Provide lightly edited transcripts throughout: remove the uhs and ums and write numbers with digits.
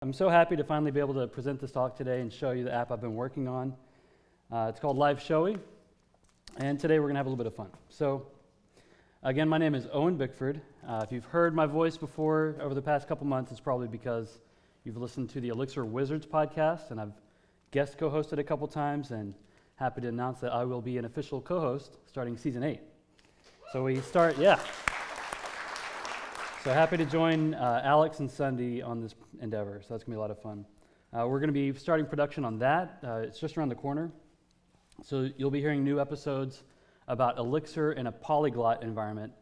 I'm so happy to finally be able to present this talk today and show you the app I've been working on. It's called LiveShowy, and today we're going to have a little bit of fun. So, again, my name is Owen Bickford. If you've heard my voice before over the past couple months, it's probably because you've listened to the Elixir Wizards podcast, and I've guest co-hosted a couple times, and happy to announce that I will be an official co-host starting season 8. So we start, So happy to join Alex and Sunday on this endeavor, so that's going to be a lot of fun. We're going to be starting production on that. It's just around the corner. So you'll be hearing new episodes about Elixir in a polyglot environment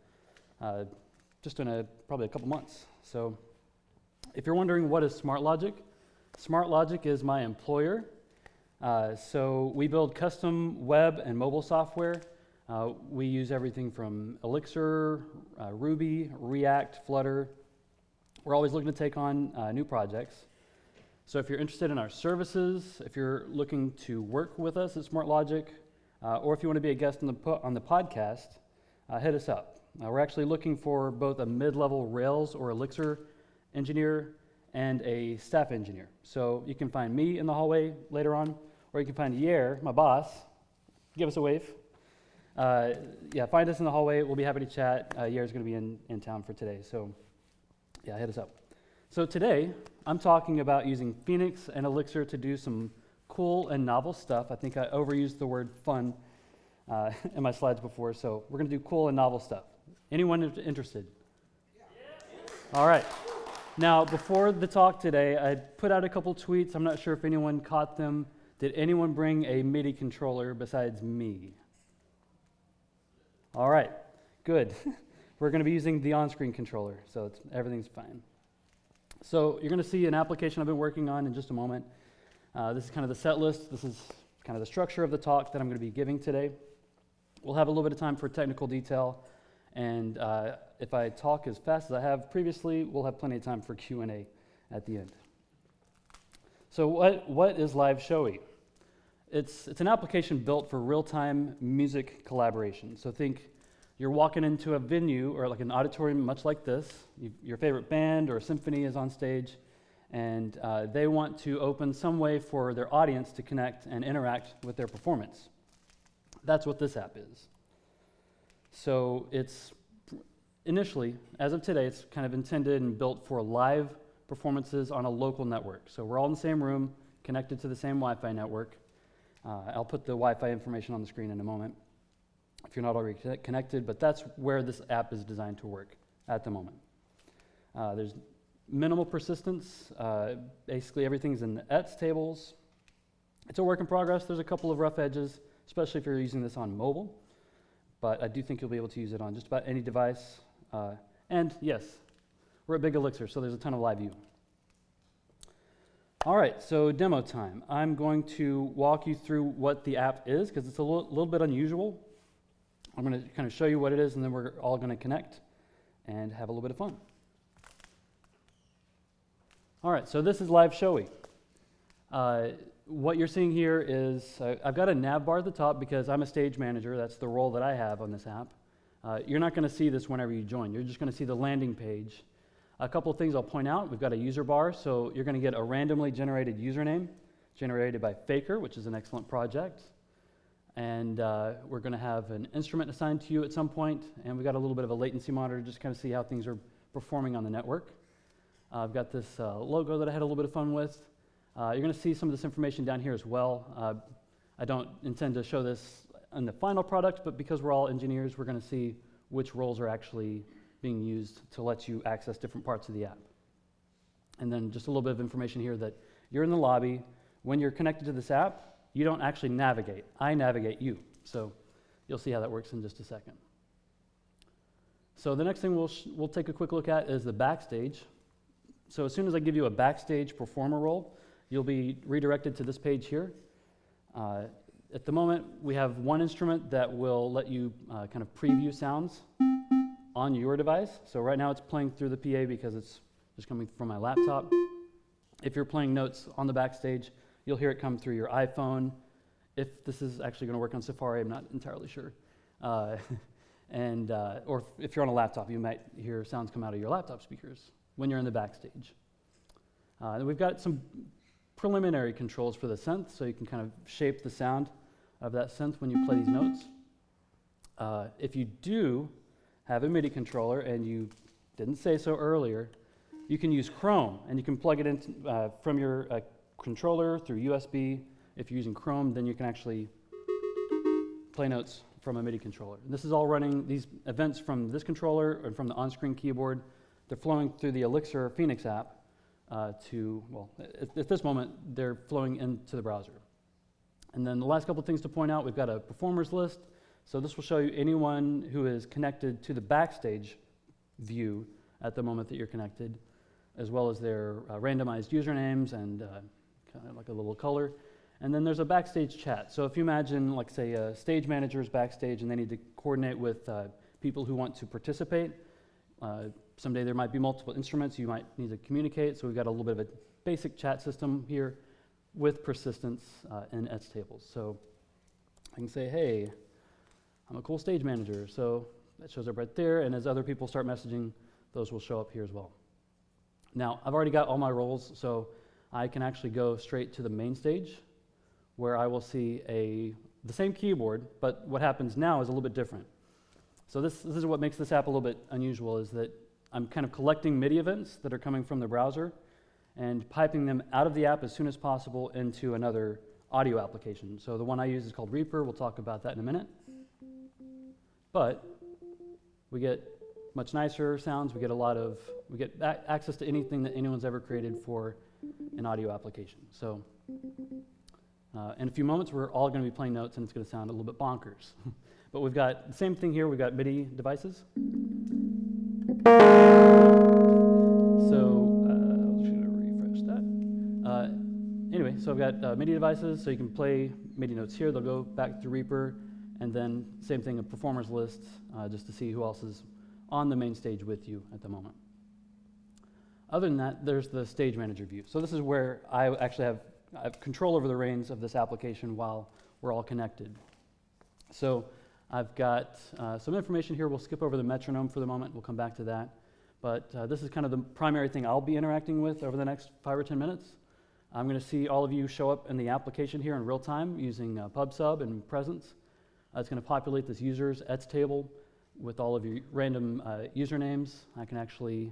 just in probably a couple months. So if you're wondering what is SmartLogic, SmartLogic is my employer. So we build custom web and mobile software. We use everything from Elixir, Ruby, React, Flutter. We're always looking to take on new projects. So if you're interested in our services, if you're looking to work with us at SmartLogic, or if you want to be a guest on the podcast, hit us up. We're actually looking for both a mid-level Rails or Elixir engineer and a staff engineer. So you can find me in the hallway later on, or you can find Yair, my boss. Give us a wave. Find us in the hallway. We'll be happy to chat. Yair's going to be in town for today, so hit us up. So today, I'm talking about using Phoenix and Elixir to do some cool and novel stuff. I think I overused the word fun in my slides before, so we're going to do cool and novel stuff. Anyone interested? Yeah. All right. Now, before the talk today, I put out a couple tweets. I'm not sure if anyone caught them. Did anyone bring a MIDI controller besides me? All right, good. We're going to be using the on-screen controller, so everything's fine. So you're going to see an application I've been working on in just a moment. This is kind of the set list. This is kind of the structure of the talk that I'm going to be giving today. We'll have a little bit of time for technical detail, and if I talk as fast as I have previously, we'll have plenty of time for Q&A at the end. So what is LiveShowy? It's an application built for real-time music collaboration. So think you're walking into a venue or like an auditorium much like this. Your favorite band or symphony is on stage, and they want to open some way for their audience to connect and interact with their performance. That's what this app is. So it's initially, as of today, it's kind of intended and built for live performances on a local network. So we're all in the same room, connected to the same Wi-Fi network. I'll put the Wi-Fi information on the screen in a moment if you're not already connected, but that's where this app is designed to work at the moment. There's minimal persistence. Basically, everything's in the ETS tables. It's a work in progress. There's a couple of rough edges, especially if you're using this on mobile, but I do think you'll be able to use it on just about any device. And yes, we're at Big Elixir, so there's a ton of LiveView. All right, so demo time. I'm going to walk you through what the app is because it's a little bit unusual. I'm going to kind of show you what it is, and then we're all going to connect and have a little bit of fun. All right, so this is LiveShowy. What you're seeing here is I've got a nav bar at the top because I'm a stage manager. That's the role that I have on this app. You're not going to see this whenever you join. You're just going to see the landing page. A couple of things I'll point out. We've got a user bar, so you're going to get a randomly generated username generated by Faker, which is an excellent project. And we're going to have an instrument assigned to you at some point, and we've got a little bit of a latency monitor just to kind of see how things are performing on the network. I've got this logo that I had a little bit of fun with. You're going to see some of this information down here as well. I don't intend to show this in the final product, but because we're all engineers, we're going to see which roles are actually being used to let you access different parts of the app. And then just a little bit of information here that you're in the lobby. When you're connected to this app, you don't actually navigate. I navigate you. So you'll see how that works in just a second. So the next thing we'll take a quick look at is the backstage. So as soon as I give you a backstage performer role, you'll be redirected to this page here. At the moment, we have one instrument that will let you kind of preview sounds on your device. So right now it's playing through the PA because it's just coming from my laptop. If you're playing notes on the backstage, you'll hear it come through your iPhone. If this is actually going to work on Safari, I'm not entirely sure. Or if you're on a laptop, you might hear sounds come out of your laptop speakers when you're in the backstage. And we've got some preliminary controls for the synth, so you can kind of shape the sound of that synth when you play these notes. If you do have a MIDI controller, and you didn't say so earlier, you can use Chrome, and you can plug it in from your controller through USB. If you're using Chrome, then you can actually play notes from a MIDI controller. And this is all running these events from this controller and from the on-screen keyboard. They're flowing through the Elixir Phoenix app at this moment, they're flowing into the browser. And then the last couple of things to point out, we've got a performers list. So this will show you anyone who is connected to the backstage view at the moment that you're connected, as well as their randomized usernames and kind of like a little color. And then there's a backstage chat. So if you imagine, like say, a stage manager is backstage and they need to coordinate with people who want to participate. Someday there might be multiple instruments you might need to communicate. So we've got a little bit of a basic chat system here with persistence and ets tables. So I can say, hey, I'm a cool stage manager. So that shows up right there. And as other people start messaging, those will show up here as well. Now, I've already got all my roles, so I can actually go straight to the main stage, where I will see the same keyboard, but what happens now is a little bit different. So this is what makes this app a little bit unusual, is that I'm kind of collecting MIDI events that are coming from the browser and piping them out of the app as soon as possible into another audio application. So the one I use is called Reaper. We'll talk about that in a minute. But we get much nicer sounds. We get access to anything that anyone's ever created for an audio application. So in a few moments, we're all going to be playing notes, and it's going to sound a little bit bonkers. But we've got the same thing here. We've got MIDI devices. So I'll just refresh that. Anyway, so I've got MIDI devices, so you can play MIDI notes here. They'll go back to Reaper, and then same thing, a performers list, just to see who else is on the main stage with you at the moment. Other than that, there's the stage manager view. So this is where I actually have control over the reins of this application while we're all connected. So I've got some information here. We'll skip over the metronome for the moment. We'll come back to that. But this is kind of the primary thing I'll be interacting with over the next 5 or 10 minutes. I'm going to see all of you show up in the application here in real time using PubSub and Presence. It's going to populate this user's ets table with all of your random usernames. I can actually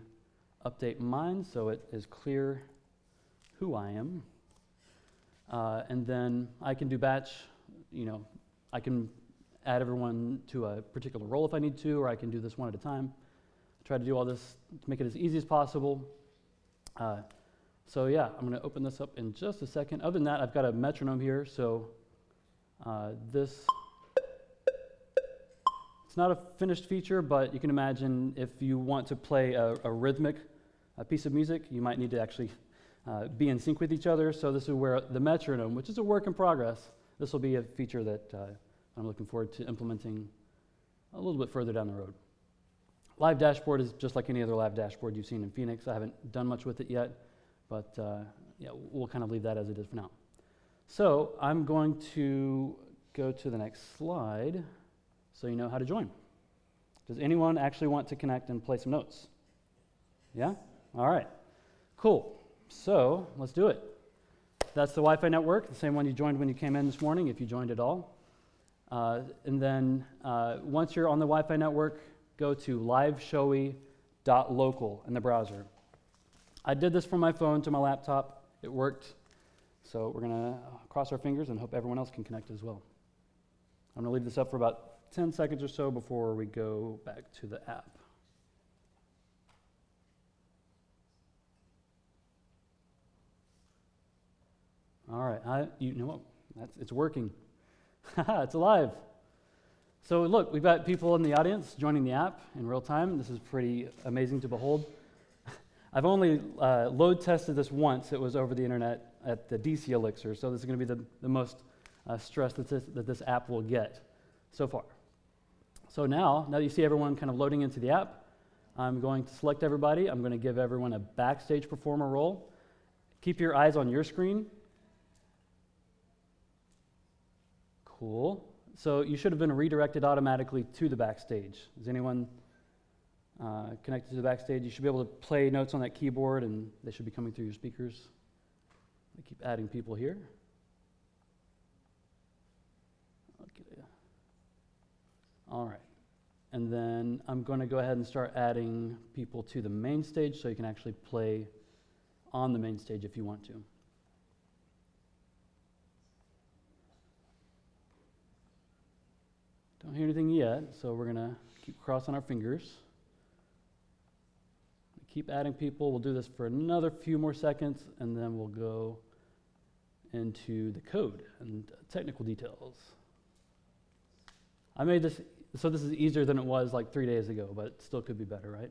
update mine so it is clear who I am. And then I can do batch, I can add everyone to a particular role if I need to, or I can do this one at a time. Try to do all this to make it as easy as possible. So yeah, I'm going to open this up in just a second. Other than that, I've got a metronome here. So it's not a finished feature, but you can imagine if you want to play a rhythmic piece of music, you might need to actually be in sync with each other. So this is where the metronome, which is a work in progress, this will be a feature that I'm looking forward to implementing a little bit further down the road. Live dashboard is just like any other live dashboard you've seen in Phoenix. I haven't done much with it yet, but yeah, we'll kind of leave that as it is for now. So I'm going to go to the next slide so you know how to join. Does anyone actually want to connect and play some notes? Yeah? All right. Cool. So let's do it. That's the Wi-Fi network, the same one you joined when you came in this morning, if you joined at all. And then once you're on the Wi-Fi network, go to LiveShowy.local in the browser. I did this from my phone to my laptop. It worked. So we're going to cross our fingers and hope everyone else can connect as well. I'm going to leave this up for about 10 seconds or so before we go back to the app. All right, you know what? It's working. It's alive. So look, we've got people in the audience joining the app in real time. This is pretty amazing to behold. I've only load tested this once. It was over the internet at the DC Elixir, so this is going to be the most stress that this app will get so far. So now that you see everyone kind of loading into the app, I'm going to select everybody. I'm going to give everyone a backstage performer role. Keep your eyes on your screen. Cool. So you should have been redirected automatically to the backstage. Is anyone connected to the backstage. You should be able to play notes on that keyboard, and they should be coming through your speakers. I keep adding people here. Okay. All right. And then I'm going to go ahead and start adding people to the main stage so you can actually play on the main stage if you want to. Don't hear anything yet, so we're going to keep crossing our fingers. Keep adding people. We'll do this for another few more seconds, and then we'll go into the code and technical details. I made this, so this is easier than it was like 3 days ago, but it still could be better, right?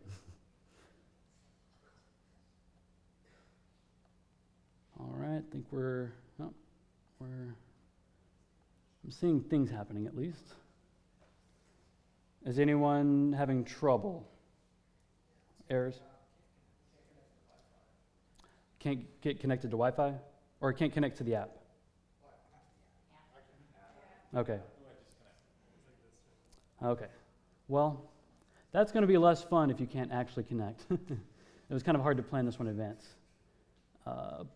All right, I think I'm seeing things happening at least. Is anyone having trouble? Errors? Can't get connected to Wi-Fi? Or can't connect to the app? Okay. Okay. Well, that's going to be less fun if you can't actually connect. It was kind of hard to plan this one in advance.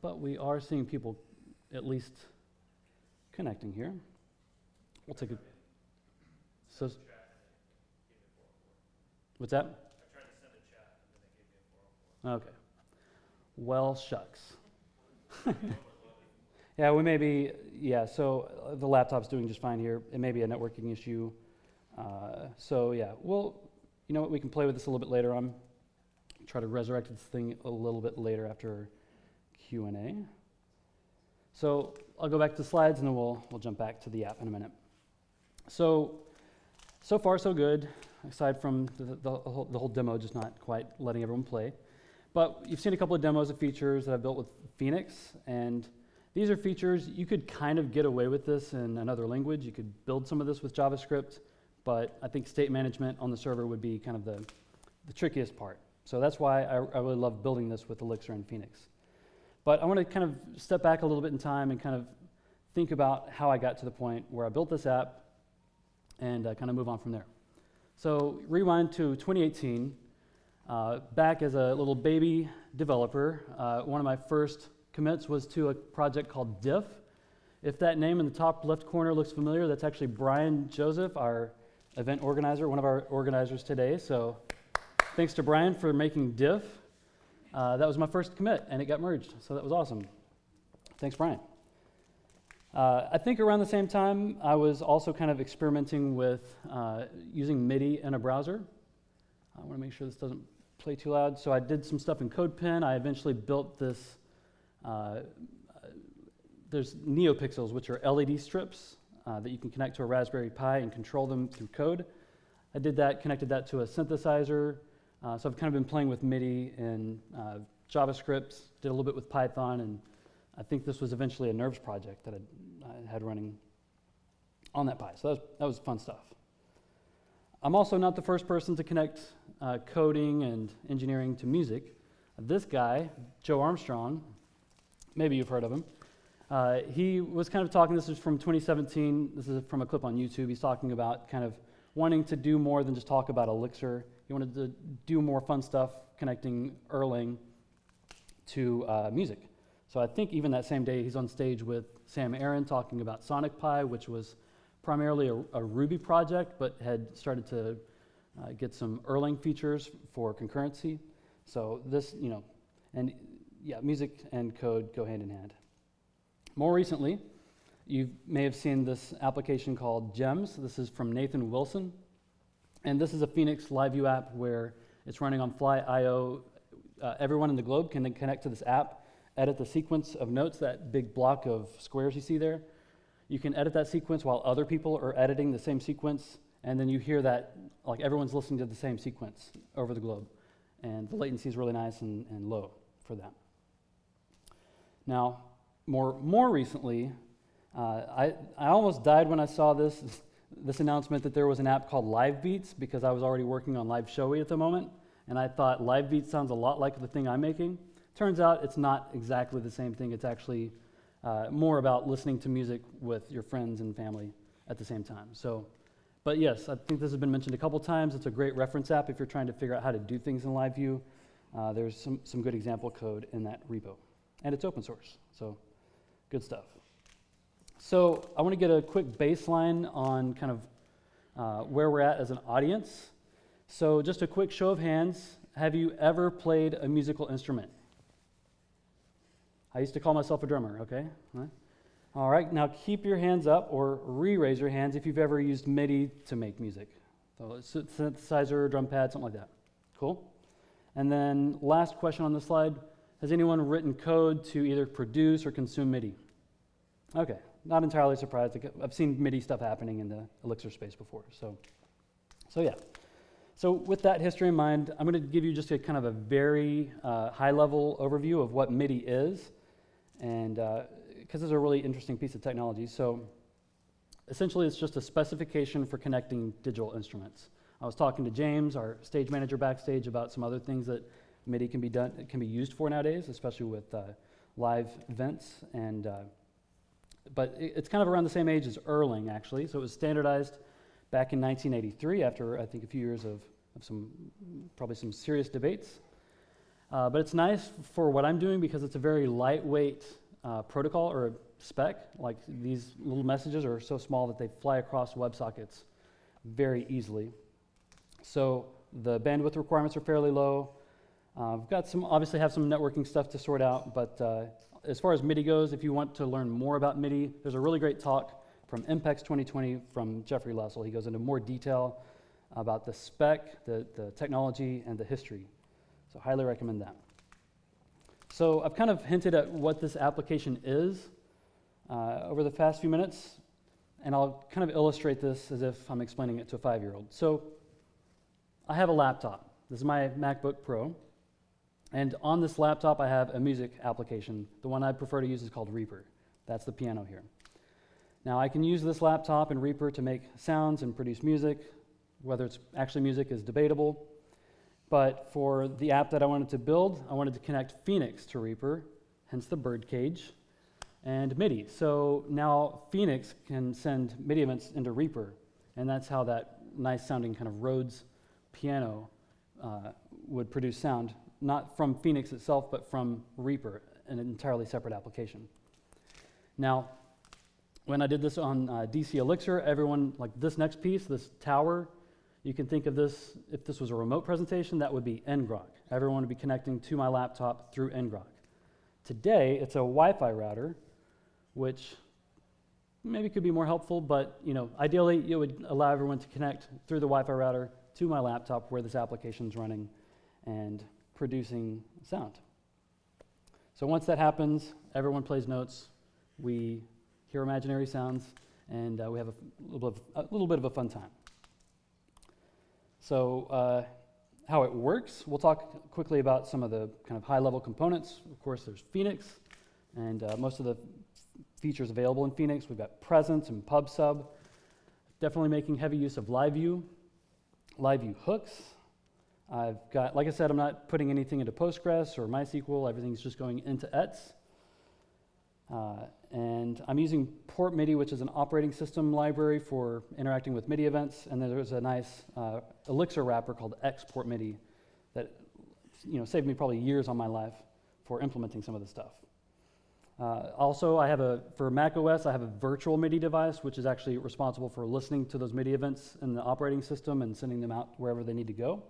But we are seeing people at least connecting here. We'll take a... So, what's that? I tried to send a chat, and then they gave me a 404. Okay. Well, shucks. Yeah, we may be, so the laptop's doing just fine here. It may be a networking issue. So yeah, well, you know what, we can play with this a little bit later on. Try to resurrect this thing a little bit later after Q&A. So I'll go back to the slides and then we'll jump back to the app in a minute. So far so good, aside from the whole demo just not quite letting everyone play. But you've seen a couple of demos of features that I've built with Phoenix, and these are features, you could kind of get away with this in another language. You could build some of this with JavaScript, but I think state management on the server would be kind of the trickiest part. So that's why I really love building this with Elixir and Phoenix. But I want to kind of step back a little bit in time and kind of think about how I got to the point where I built this app and kind of move on from there. So rewind to 2018. Back as a little baby developer, one of my first commits was to a project called Diff. If that name in the top left corner looks familiar, that's actually Brian Joseph, our event organizer, one of our organizers today. So thanks to Brian for making Diff. That was my first commit, and it got merged, so that was awesome. Thanks, Brian. I think around the same time, I was also kind of experimenting with using MIDI in a browser. I want to make sure this doesn't play too loud. So I did some stuff in CodePen. I eventually built this. There's NeoPixels, which are LED strips that you can connect to a Raspberry Pi and control them through code. I did that, connected that to a synthesizer. So I've kind of been playing with MIDI and JavaScript, did a little bit with Python, and I think this was eventually a Nerves project that I had running on that Pi. So that was fun stuff. I'm also not the first person to connect coding and engineering to music. This guy, Joe Armstrong, maybe you've heard of him. He was kind of talking, this is from 2017, this is from a clip on YouTube. He's talking about kind of wanting to do more than just talk about Elixir. He wanted to do more fun stuff connecting Erlang to music. So I think even that same day he's on stage with Sam Aaron talking about Sonic Pi, which was primarily a Ruby project, but had started to get some Erlang features for concurrency. So this, and yeah, music and code go hand in hand. More recently, you may have seen this application called Gems. This is from Nathan Wilson. And this is a Phoenix LiveView app where it's running on Fly.io. Everyone in the globe can then connect to this app, edit the sequence of notes, that big block of squares you see there. You can edit that sequence while other people are editing the same sequence, and then you hear that, like everyone's listening to the same sequence over the globe. And the latency is really nice and low for that. Now, more recently, I almost died when I saw this announcement that there was an app called LiveBeats, because I was already working on LiveShowy at the moment, and I thought LiveBeats sounds a lot like the thing I'm making. Turns out it's not exactly the same thing. It's actually more about listening to music with your friends and family at the same time. So But yes, I think this has been mentioned a couple times. It's a great reference app if you're trying to figure out how to do things in LiveView. There's some good example code in that repo. And it's open source, so good stuff. So I want to get a quick baseline on kind of where we're at as an audience. So just a quick show of hands. Have you ever played a musical instrument? I used to call myself a drummer, okay? All right, now keep your hands up or re-raise your hands if you've ever used MIDI to make music. So it's a synthesizer, drum pad, something like that. Cool? And then last question on the slide, has anyone written code to either produce or consume MIDI? Okay, not entirely surprised. I've seen MIDI stuff happening in the Elixir space before, so yeah. So with that history in mind, I'm going to give you just a kind of a very high-level overview of what MIDI is, and because it's a really interesting piece of technology. So essentially, it's just a specification for connecting digital instruments. I was talking to James, our stage manager backstage, about some other things that MIDI can be used for nowadays, especially with live events. And but it's kind of around the same age as Erlang, actually. So it was standardized back in 1983 after, I think, a few years of probably some serious debates. But it's nice for what I'm doing because it's a very lightweight protocol or spec. Like these little messages are so small that they fly across WebSockets very easily. So the bandwidth requirements are fairly low. We've got obviously have some networking stuff to sort out, but as far as MIDI goes, if you want to learn more about MIDI, there's a really great talk from MPEX 2020 from Jeffrey Lessel. He goes into more detail about the spec, the technology, and the history. So highly recommend that. So I've kind of hinted at what this application is over the past few minutes, and I'll kind of illustrate this as if I'm explaining it to a 5-year-old. So I have a laptop. This is my MacBook Pro. And on this laptop, I have a music application. The one I prefer to use is called Reaper. That's the piano here. Now, I can use this laptop and Reaper to make sounds and produce music. Whether it's actually music is debatable. But for the app that I wanted to build, I wanted to connect Phoenix to Reaper, hence the birdcage, and MIDI. So now Phoenix can send MIDI events into Reaper, and that's how that nice-sounding kind of Rhodes piano would produce sound, not from Phoenix itself, but from Reaper, an entirely separate application. Now, when I did this on DC Elixir, everyone, like this next piece, this tower, you can think of this, if this was a remote presentation, that would be ngrok. Everyone would be connecting to my laptop through ngrok. Today, it's a Wi-Fi router, which maybe could be more helpful, but ideally, it would allow everyone to connect through the Wi-Fi router to my laptop where this application is running and producing sound. So once that happens, everyone plays notes, we hear imaginary sounds, and we have a little bit of a fun time. So how it works, we'll talk quickly about some of the kind of high-level components. Of course, there's Phoenix, and most of the features available in Phoenix. We've got presence and pub/sub. Definitely making heavy use of LiveView. LiveView hooks. I've got, like I said, I'm not putting anything into Postgres or MySQL. Everything's just going into ETS. And I'm using Port MIDI, which is an operating system library for interacting with MIDI events. And then there's a nice Elixir wrapper called Export MIDI that saved me probably years on my life for implementing some of the stuff. Also, for Mac OS, I have a virtual MIDI device, which is actually responsible for listening to those MIDI events in the operating system and sending them out wherever they need to go.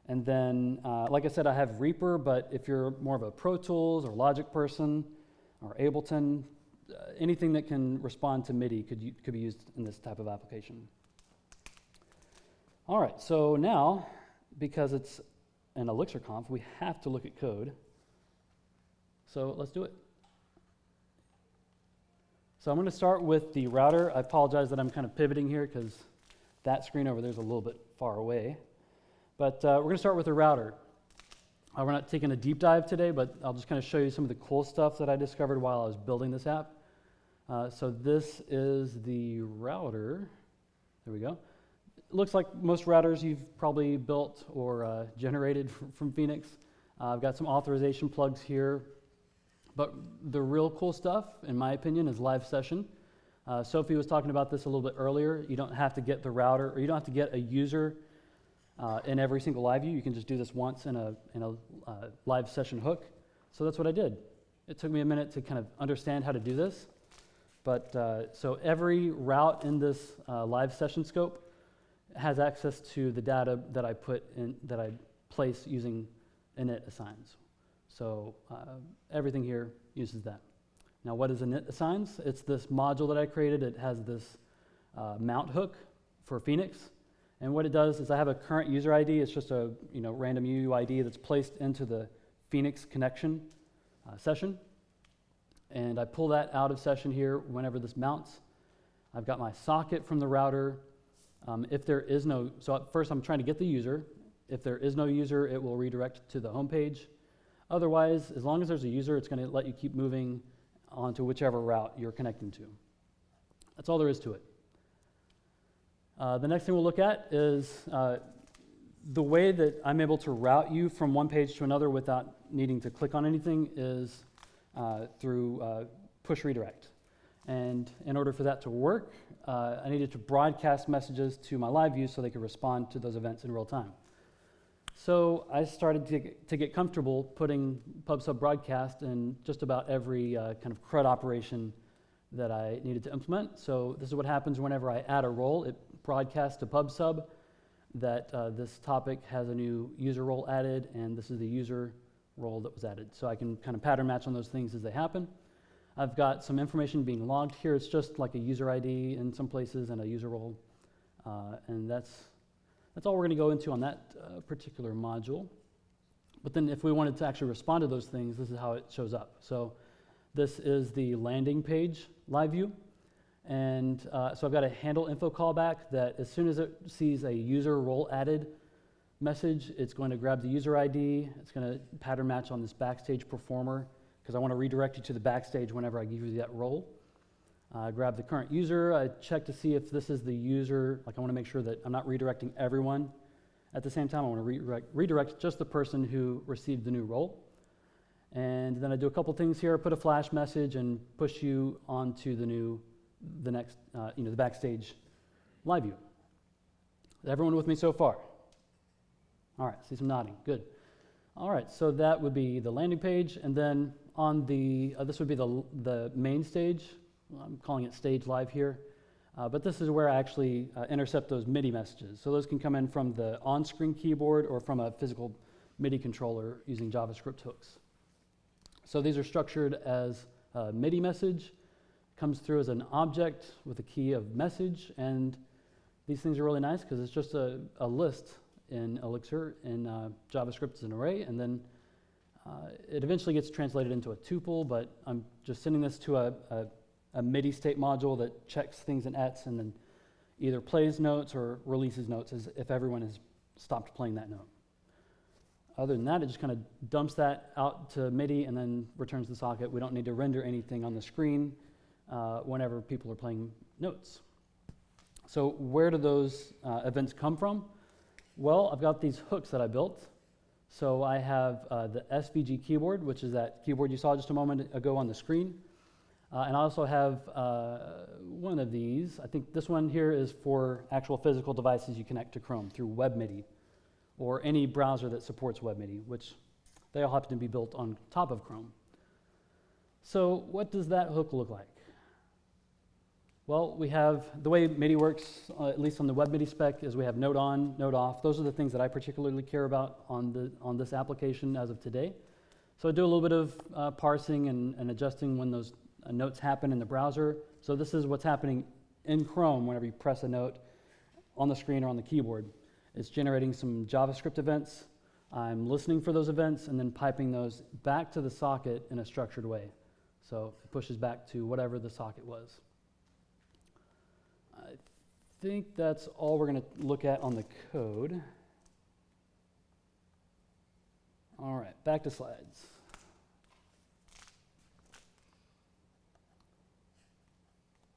And then, like I said, I have Reaper, but if you're more of a Pro Tools or Logic person or Ableton, anything that can respond to MIDI could be used in this type of application. All right, so now, because it's an Elixir conf, we have to look at code. So let's do it. So I'm going to start with the router. I apologize that I'm kind of pivoting here because that screen over there is a little bit far away. But we're going to start with the router. We're not taking a deep dive today, but I'll just kind of show you some of the cool stuff that I discovered while I was building this app. So this is the router. There we go. It looks like most routers you've probably built or generated from Phoenix. I've got some authorization plugs here. But the real cool stuff, in my opinion, is live session. Sophie was talking about this a little bit earlier. You don't have to get the router, or you don't have to get a user in every single LiveView. You can just do this once in a live session hook. So that's what I did. It took me a minute to kind of understand how to do this. But so every route in this live session scope has access to the data that I place using init assigns. So everything here uses that. Now, what is init assigns? It's this module that I created. It has this mount hook for Phoenix. And what it does is I have a current user ID. It's just a random UUID that's placed into the Phoenix connection session. And I pull that out of session here whenever this mounts. I've got my socket from the router. If there is no, so at first I'm trying to get the user. If there is no user, it will redirect to the home page. Otherwise, as long as there's a user, it's going to let you keep moving onto whichever route you're connecting to. That's all there is to it. The next thing we'll look at is the way that I'm able to route you from one page to another without needing to click on anything is through push redirect. And in order for that to work, I needed to broadcast messages to my LiveView so they could respond to those events in real time. So I started to get comfortable putting pub/sub broadcast in just about every kind of CRUD operation that I needed to implement. So this is what happens whenever I add a role. It broadcasts to pub/sub that this topic has a new user role added, and this is the user role that was added. So I can kind of pattern match on those things as they happen. I've got some information being logged here. It's just like a user ID in some places and a user role. And that's all we're going to go into on that particular module. But then if we wanted to actually respond to those things, this is how it shows up. So this is the landing page LiveView. And so I've got a handle info callback that as soon as it sees a user role added message, it's going to grab the user ID. It's going to pattern match on this backstage performer because I want to redirect you to the backstage whenever I give you that role. Grab the current user. I check to see if this is the user. Like I want to make sure that I'm not redirecting everyone at the same time. I want to redirect just the person who received the new role. And then I do a couple things here. Put a flash message and push you onto the next, the backstage LiveView. Is everyone with me so far? All right, see some nodding. Good. All right, so that would be the landing page, and then on the this would be the main stage. I'm calling it stage live here, but this is where I actually intercept those MIDI messages. So those can come in from the on-screen keyboard or from a physical MIDI controller using JavaScript hooks. So these are structured as a MIDI message, comes through as an object with a key of message, and these things are really nice because it's just a list in Elixir. In JavaScript is an array, and then it eventually gets translated into a tuple, but I'm just sending this to a MIDI state module that checks things in ETS and then either plays notes or releases notes as if everyone has stopped playing that note. Other than that, it just kind of dumps that out to MIDI and then returns the socket. We don't need to render anything on the screen whenever people are playing notes. So where do those events come from? Well, I've got these hooks that I built. So I have the SVG keyboard, which is that keyboard you saw just a moment ago on the screen. And I also have one of these. I think this one here is for actual physical devices you connect to Chrome through WebMIDI or any browser that supports WebMIDI, which they all happen to be built on top of Chrome. So what does that hook look like? Well, we have the way MIDI works, at least on the WebMIDI spec, is we have node on, node off. Those are the things that I particularly care about on this application as of today. So I do a little bit of parsing and adjusting when those notes happen in the browser. So this is what's happening in Chrome whenever you press a note on the screen or on the keyboard. It's generating some JavaScript events. I'm listening for those events and then piping those back to the socket in a structured way. So it pushes back to whatever the socket was. I think that's all we're going to look at on the code. All right, back to slides.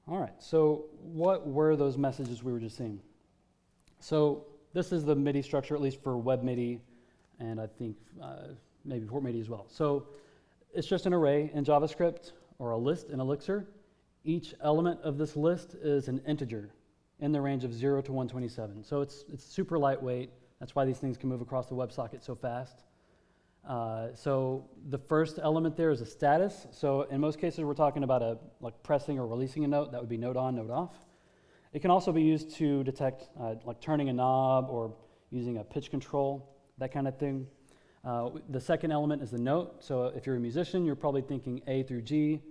All right, so what were those messages we were just seeing? So this is the MIDI structure, at least for WebMIDI, and I think maybe Port MIDI as well. So it's just an array in JavaScript or a list in Elixir. Each element of this list is an integer in the range of 0 to 127. So it's super lightweight. That's why these things can move across the WebSocket so fast. So the first element there is a status. So in most cases, we're talking about like pressing or releasing a note. That would be note on, note off. It can also be used to detect like turning a knob or using a pitch control, that kind of thing. The second element is the note. So if you're a musician, you're probably thinking A through G,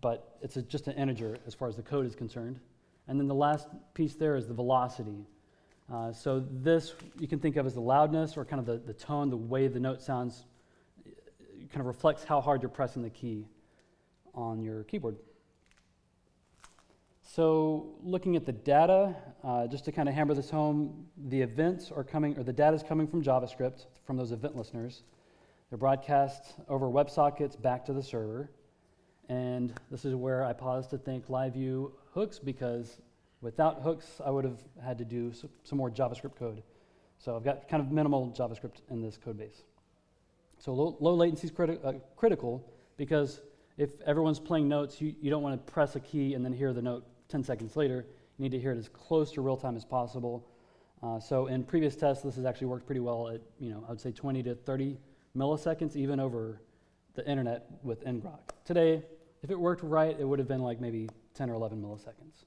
but it's just an integer as far as the code is concerned. And then the last piece there is the velocity. So this you can think of as the loudness or kind of the tone, the way the note sounds. It kind of reflects how hard you're pressing the key on your keyboard. So looking at the data, just to kind of hammer this home, the events are coming, or the data is coming from JavaScript, from those event listeners. They're broadcast over WebSockets back to the server. And this is where I pause to thank LiveView hooks, because without hooks, I would have had to do some more JavaScript code. So I've got kind of minimal JavaScript in this code base. So low latency is critical, because if everyone's playing notes, you don't want to press a key and then hear the note 10 seconds later. You need to hear it as close to real time as possible. So in previous tests, this has actually worked pretty well at, I would say 20 to 30 milliseconds, even over the internet with ngrok. Today, if it worked right, it would have been like maybe 10 or 11 milliseconds.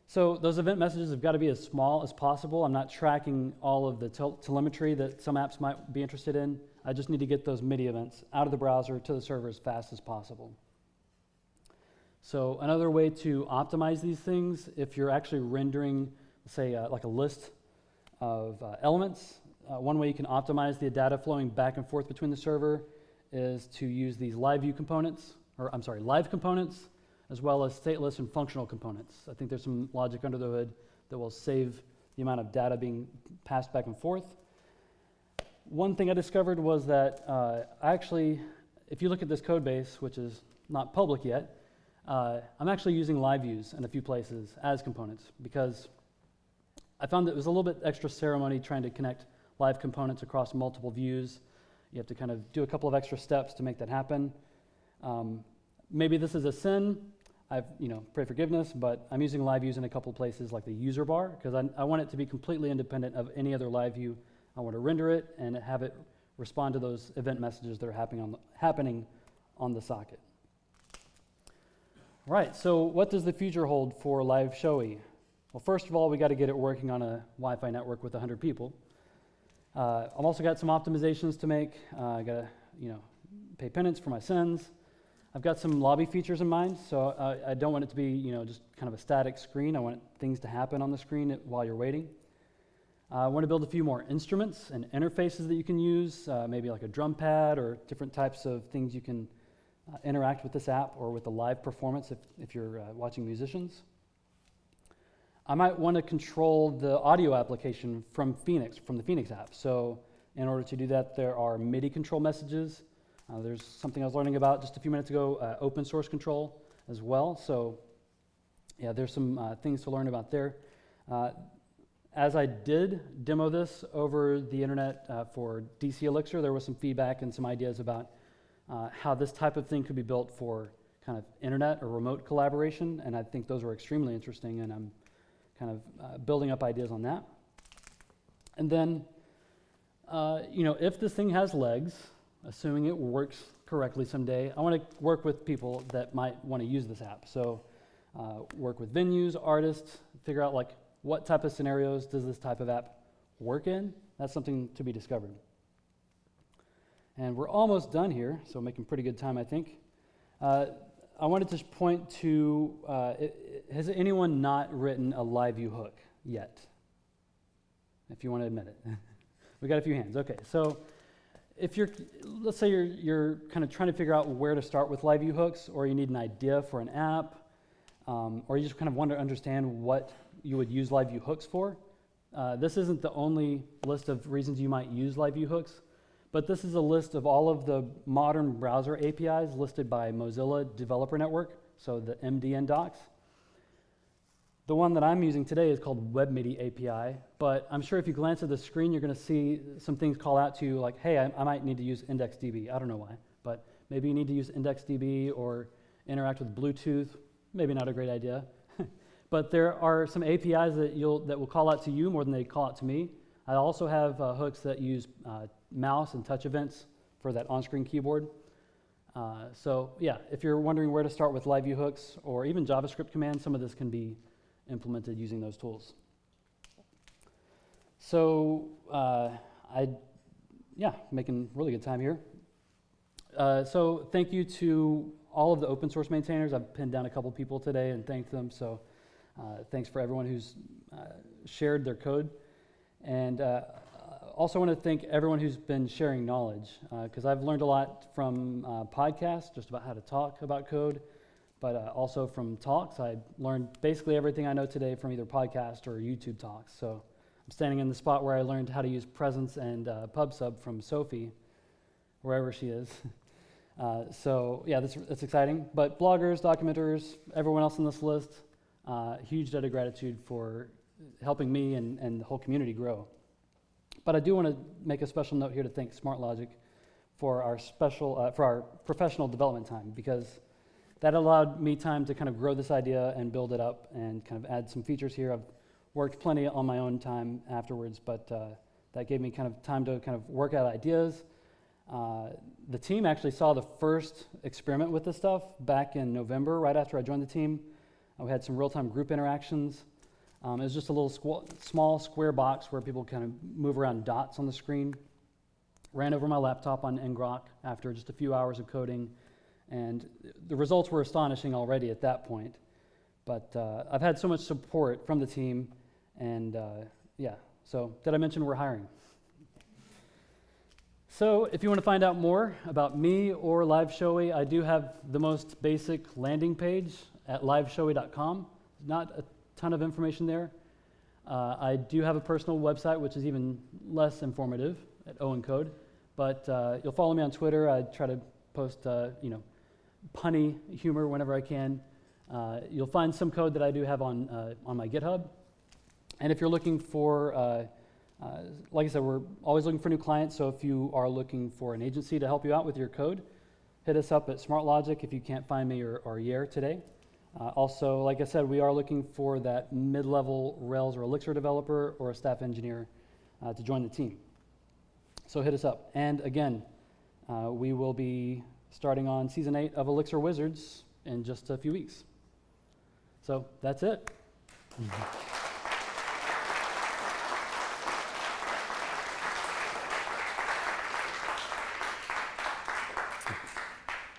So those event messages have got to be as small as possible. I'm not tracking all of the telemetry that some apps might be interested in. I just need to get those MIDI events out of the browser to the server as fast as possible. So another way to optimize these things, if you're actually rendering, say, like a list of elements, one way you can optimize the data flowing back and forth between the server is to use these LiveView components, live components, as well as stateless and functional components. I think there's some logic under the hood that will save the amount of data being passed back and forth. One thing I discovered was that if you look at this code base, which is not public yet, I'm actually using LiveViews in a few places as components, because I found that it was a little bit extra ceremony trying to connect live components across multiple views. You have to kind of do a couple of extra steps to make that happen. Maybe this is a sin. Pray forgiveness, but I'm using LiveViews in a couple of places like the user bar, because I want it to be completely independent of any other LiveView. I want to render it and have it respond to those event messages that are happening on the socket. All right, so what does the future hold for LiveShowy? Well, first of all, we got to get it working on a Wi-Fi network with 100 people. I've also got some optimizations to make. I got to, pay penance for my sins. I've got some lobby features in mind, so I don't want it to be, just kind of a static screen. I want things to happen on the screen while you're waiting. I want to build a few more instruments and interfaces that you can use, maybe like a drum pad or different types of things you can interact with this app or with the live performance if you're watching musicians. I might want to control the audio application from the Phoenix app. So in order to do that, there are MIDI control messages. There's something I was learning about just a few minutes ago, open source control as well. So yeah, there's some things to learn about there. As I did demo this over the internet for DC Elixir, there was some feedback and some ideas about how this type of thing could be built for kind of internet or remote collaboration, and I think those were extremely interesting, and I'm kind of building up ideas on that. And then, if this thing has legs, assuming it works correctly someday, I want to work with people that might want to use this app. So work with venues, artists, figure out what type of scenarios does this type of app work in. That's something to be discovered. And we're almost done here, so making pretty good time, I think. I wanted to point to, has anyone not written a LiveView hook yet? If you want to admit it. We got a few hands. Okay, so let's say you're kind of trying to figure out where to start with LiveView hooks, or you need an idea for an app, or you just kind of want to understand what you would use LiveView hooks for. This isn't the only list of reasons you might use LiveView hooks, but this is a list of all of the modern browser APIs listed by Mozilla Developer Network, so the MDN docs. The one that I'm using today is called WebMIDI API, but I'm sure if you glance at the screen, you're going to see some things call out to you like, hey, I might need to use IndexedDB. I don't know why, but maybe you need to use IndexedDB, or interact with Bluetooth. Maybe not a great idea. But there are some APIs that will call out to you more than they call out to me. I also have hooks that use mouse and touch events for that on-screen keyboard. So yeah, if you're wondering where to start with LiveView hooks or even JavaScript commands, some of this can be implemented using those tools. So making really good time here. So thank you to all of the open source maintainers. I've pinned down a couple people today and thanked them. So thanks for everyone who's shared their code. And also want to thank everyone who's been sharing knowledge, because I've learned a lot from podcasts, just about how to talk about code, but also from talks. I learned basically everything I know today from either podcast or YouTube talks. So I'm standing in the spot where I learned how to use presence and PubSub from Sophie, wherever she is. So yeah, that's exciting. But bloggers, documenters, everyone else on this list, huge debt of gratitude for helping me and the whole community grow. But I do want to make a special note here to thank SmartLogic for our professional development time, because that allowed me time to kind of grow this idea and build it up and kind of add some features here. I've worked plenty on my own time afterwards, but that gave me kind of time to kind of work out ideas. The team actually saw the first experiment with this stuff back in November, right after I joined the team. We had some real-time group interactions. It was just a little small square box where people kind of move around dots on the screen. Ran over my laptop on ngrok after just a few hours of coding, and the results were astonishing already at that point. But I've had so much support from the team, and so did I mention we're hiring? So if you want to find out more about me or LiveShowy, I do have the most basic landing page at liveshowy.com. Not a ton of information there. I do have a personal website, which is even less informative, at Owen Code. But you'll follow me on Twitter. I try to post, punny humor whenever I can. You'll find some code that I do have on my GitHub. And if you're looking for, like I said, we're always looking for new clients. So if you are looking for an agency to help you out with your code, hit us up at SmartLogic if you can't find me or Yair today. Also, like I said, we are looking for that mid-level Rails or Elixir developer or a staff engineer to join the team. So hit us up. And again, we will be starting on Season 8 of Elixir Wizards in just a few weeks. So that's it.